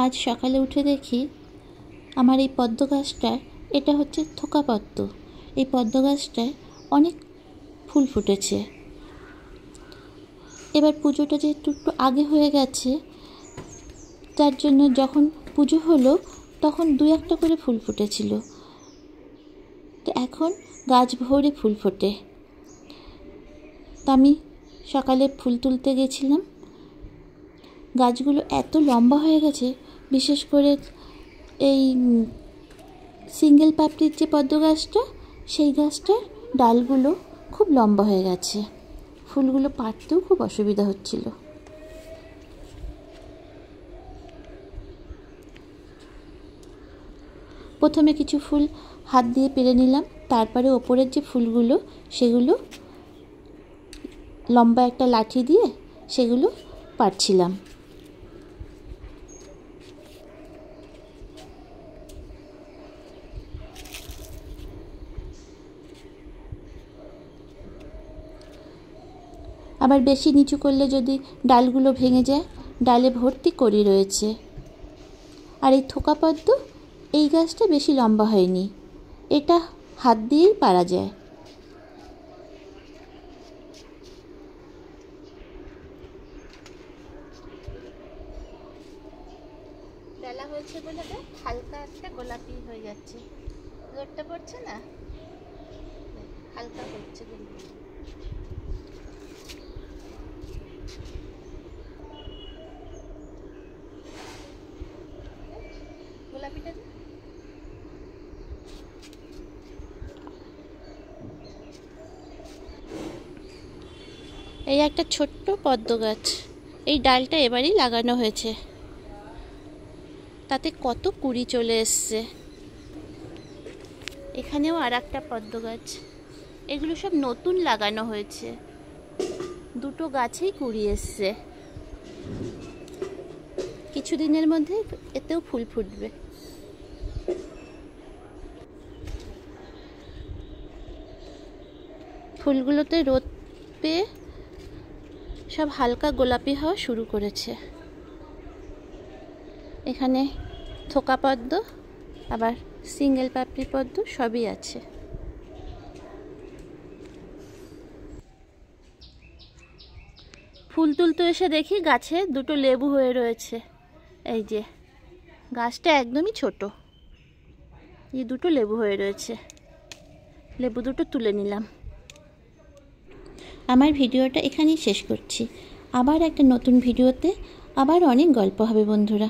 আজ সকালে উঠে দেখি আমার এই পদ্ম গাছটায়, এটা হচ্ছে থোকা পদ্ম, এই পদ্ম গাছটায় অনেক ফুল ফুটেছে। এবার পুজোটা যেহেতু একটু আগে হয়ে গেছে, তার জন্য যখন পুজো হলো তখন দু একটা করে ফুল ফুটেছিল, তো এখন গাছ ভরে ফুল ফোটে। তা আমি সকালে ফুল তুলতে গেছিলাম, গাছগুলো এত লম্বা হয়ে গেছে, বিশেষ করে এই সিঙ্গেল পাপড়ির যে পদ্ম গাছটা, সেই গাছটার ডালগুলো খুব লম্বা হয়ে গেছে, ফুলগুলো পাড়তেও খুব অসুবিধা হচ্ছিল। প্রথমে কিছু ফুল হাত দিয়ে পেরে নিলাম, তারপরে ওপরের যে ফুলগুলো সেগুলো লম্বা একটা লাঠি দিয়ে সেগুলো পাড়ছিলাম। আবার বেশি নিচু করলে যদি ডালগুলো ভেঙে যায়, ডালে ভর্তি কড়ি রয়েছে। আর এই থোকা পদ্ম, এই গাছটা বেশি লম্বা হয়নি, এটা হাত দিয়েই পারা যায়। বেলা হয়েছে বলে হালকা একটা গোলাপি হয়ে যাচ্ছে, রোদটা পড়ছে না, হালকা হচ্ছে। গোলাপিটা এই একটা ছোট্ট পদ্ম গাছ, এই ডালটা এবারই লাগানো হয়েছে, তাতে কত কুড়ি চলে এসছে। এখানেও আর একটা পদ্ম গাছ, এগুলো সব নতুন লাগানো হয়েছে, দুটো গাছেই কুড়ি এসছে। কিছুদিনের মধ্যে এতেও ফুল ফুটবে। ফুলগুলোতে রোদ পেয়ে সব হালকা গোলাপি হওয়া শুরু করেছে। এখানে থোকা পদ্ম আবার সিঙ্গেল পাপড়ি পদ্ম সবই আছে। ফুল তুলতে এসে দেখি গাছে দুটো লেবু হয়ে রয়েছে। এই যে গাছটা একদমই ছোট, এই দুটো লেবু হয়ে রয়েছে, লেবু দুটো তুলে নিলাম। আমার ভিডিওটা এখানেই শেষ করছি। আবার একটা নতুন ভিডিওতে আবার অনেক গল্প হবে বন্ধুরা।